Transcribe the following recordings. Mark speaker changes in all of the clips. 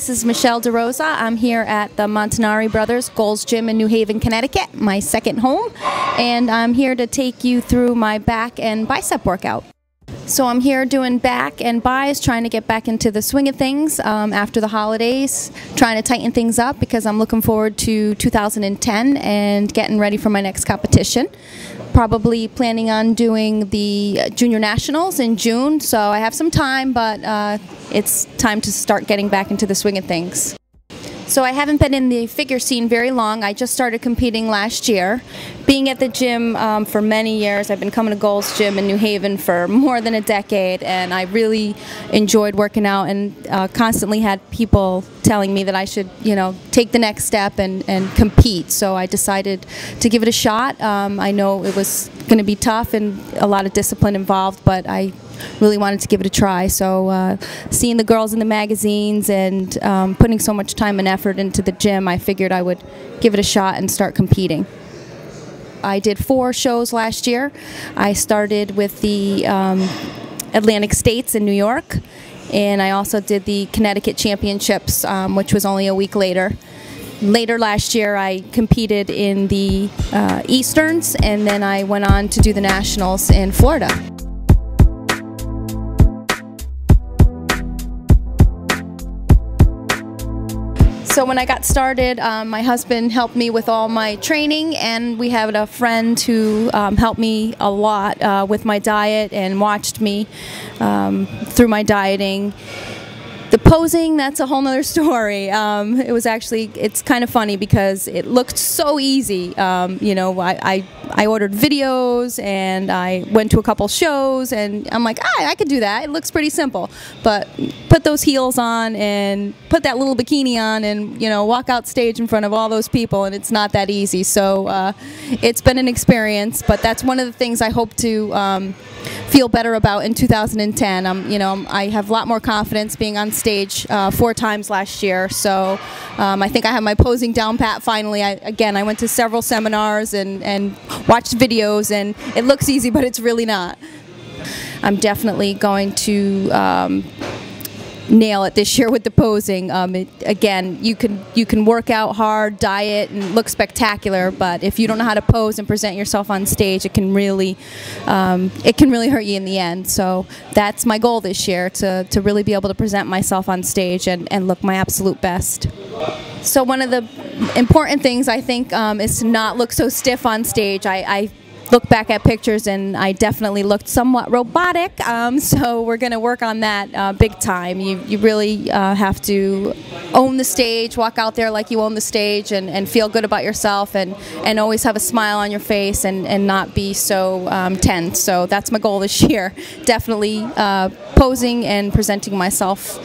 Speaker 1: this is Michelle DeRosa. I'm here at the Montanari Brothers Gold's Gym in New Haven, Connecticut, my second home, and I'm here to take you through my back and bicep workout. So I'm here doing back and bis, trying to get back into the swing of things after the holidays, trying to tighten things up because I'm looking forward to 2010 and getting ready for my next competition. Probably planning on doing the Junior Nationals in June, so I have some time, but it's time to start getting back into the swing of things. So I haven't been in the figure scene very long. I just started competing last year. Being at the gym for many years, I've been coming to Gold's Gym in New Haven for more than a decade, and I really enjoyed working out and constantly had people telling me that I should, take the next step and compete. So I decided to give it a shot. I know it was going to be tough and a lot of discipline involved, but I really wanted to give it a try. So seeing the girls in the magazines and putting so much time and effort into the gym, I figured I would give it a shot and start competing. I did 4 shows last year. I started with the Atlantic States in New York, and I also did the Connecticut Championships, which was only a week later. Later last year, I competed in the Easterns, and then I went on to do the Nationals in Florida. So when I got started, my husband helped me with all my training, and we had a friend who helped me a lot with my diet and watched me through my dieting. The posing, that's a whole nother story. It's kind of funny because it looked so easy. I ordered videos and I went to a couple shows and I'm like, I could do that. It looks pretty simple. But put those heels on and put that little bikini on and, walk out stage in front of all those people, and it's not that easy. So it's been an experience, but that's one of the things I hope to feel better about in 2010. I have a lot more confidence being on stage 4 times last year, so I think I have my posing down pat finally. I went to several seminars and watched videos, and it looks easy, but it's really not. I'm definitely going to nail it this year with the posing. You can work out hard, diet, and look spectacular, but if you don't know how to pose and present yourself on stage, it can really hurt you in the end. So that's my goal this year, to really be able to present myself on stage and look my absolute best. So one of the important things, I think, is to not look so stiff on stage. I look back at pictures and I definitely looked somewhat robotic, so we're going to work on that big time. You really have to own the stage, walk out there like you own the stage, and feel good about yourself, and always have a smile on your face and not be so tense. So that's my goal this year. Definitely posing and presenting myself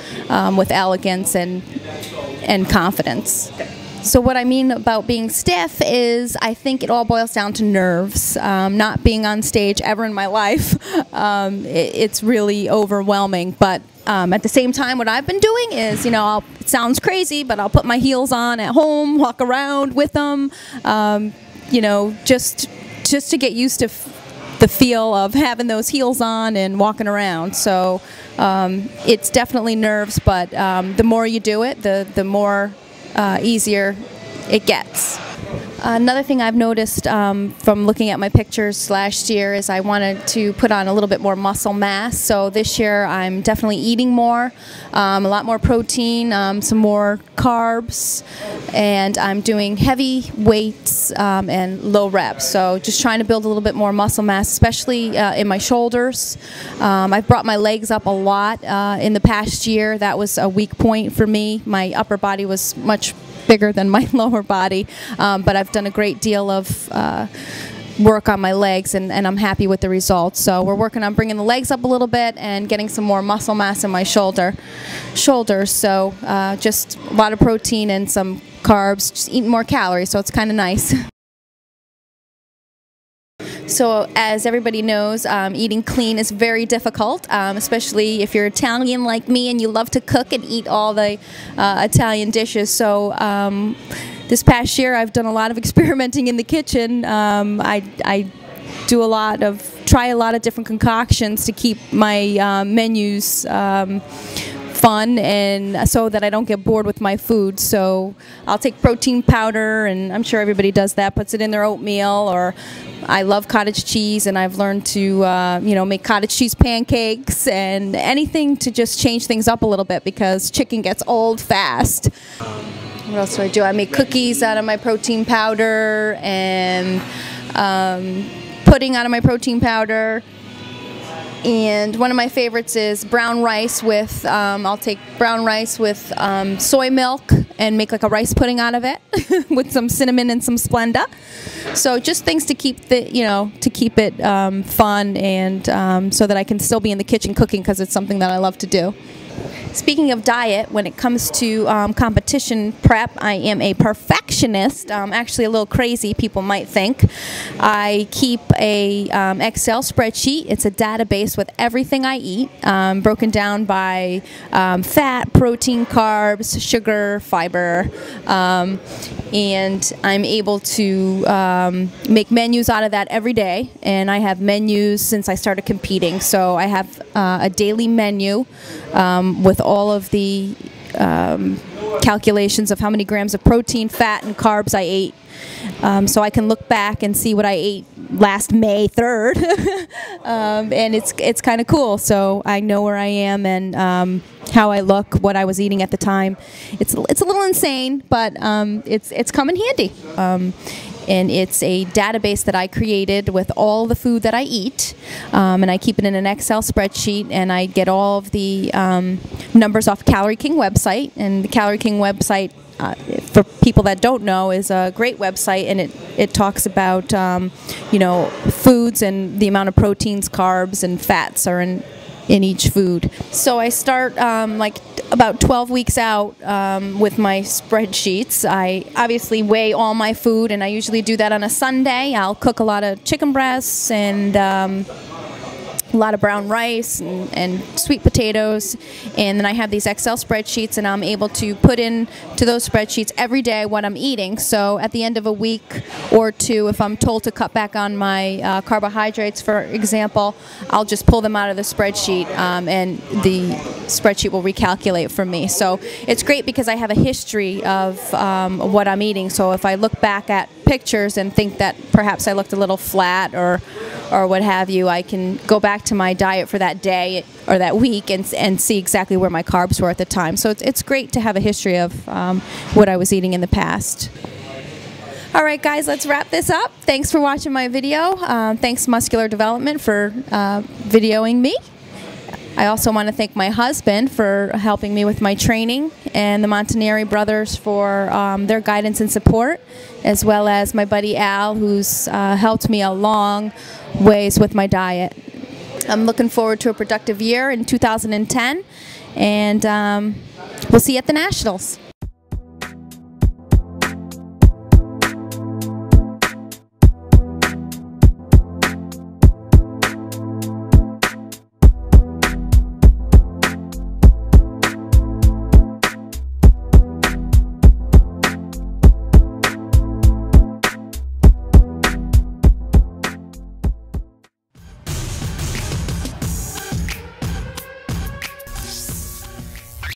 Speaker 1: with elegance and confidence. So what I mean about being stiff is I think it all boils down to nerves. Not being on stage ever in my life, it's really overwhelming. But at the same time, what I've been doing is, it sounds crazy, but I'll put my heels on at home, walk around with them, just to get used to the feel of having those heels on and walking around. So it's definitely nerves, but the more you do it, the more easier it gets. Another thing I've noticed from looking at my pictures last year is I wanted to put on a little bit more muscle mass. So this year I'm definitely eating more, a lot more protein, some more carbs, and I'm doing heavy weights and low reps. So just trying to build a little bit more muscle mass, especially in my shoulders. I've brought my legs up a lot in the past year. That was a weak point for me. My upper body was much bigger than my lower body, but I've done a great deal of work on my legs, and I'm happy with the results. So we're working on bringing the legs up a little bit and getting some more muscle mass in my shoulders. So just a lot of protein and some carbs, just eating more calories, so it's kind of nice. So as everybody knows, eating clean is very difficult, especially if you're Italian like me and you love to cook and eat all the Italian dishes. So this past year I've done a lot of experimenting in the kitchen. I try a lot of different concoctions to keep my menus fun and so that I don't get bored with my food. So I'll take protein powder, and I'm sure everybody does that, puts it in their oatmeal. Or I love cottage cheese, and I've learned to make cottage cheese pancakes and anything to just change things up a little bit, because chicken gets old fast. What else do I do? I make cookies out of my protein powder, and pudding out of my protein powder. And one of my favorites is brown rice with, I'll take brown rice with soy milk and make like a rice pudding out of it with some cinnamon and some Splenda. So just things to keep to keep it fun, and so that I can still be in the kitchen cooking, because it's something that I love to do. Speaking of diet, when it comes to competition prep, I am a perfectionist. Actually a little crazy, people might think. I keep a Excel spreadsheet. It's a database with everything I eat, broken down by fat, protein, carbs, sugar, fiber, and I'm able to make menus out of that every day. And I have menus since I started competing. So I have a daily menu with all of the calculations of how many grams of protein, fat, and carbs I ate. So I can look back and see what I ate last May 3rd. And it's kind of cool. So I know where I am and how I look, what I was eating at the time. It's a little insane, but it's come in handy. And it's a database that I created with all the food that I eat, and I keep it in an Excel spreadsheet, and I get all of the numbers off Calorie King website. And the Calorie King website, for people that don't know, is a great website, and it talks about foods and the amount of proteins, carbs, and fats are in each food. So I start like about 12 weeks out with my spreadsheets. I obviously weigh all my food, and I usually do that on a Sunday. I'll cook a lot of chicken breasts and a lot of brown rice and sweet potatoes, and then I have these Excel spreadsheets, and I'm able to put in to those spreadsheets every day what I'm eating. So at the end of a week or two, if I'm told to cut back on my carbohydrates, for example, I'll just pull them out of the spreadsheet, and the spreadsheet will recalculate for me. So it's great because I have a history of what I'm eating. So if I look back at pictures and think that perhaps I looked a little flat or what have you, I can go back to my diet for that day or that week and see exactly where my carbs were at the time. So it's great to have a history of what I was eating in the past. All right, guys, let's wrap this up. Thanks for watching my video. Thanks Muscular Development for videoing me. I also want to thank my husband for helping me with my training, and the Montanari brothers for their guidance and support, as well as my buddy Al, who's helped me a long ways with my diet. I'm looking forward to a productive year in 2010, and we'll see you at the Nationals.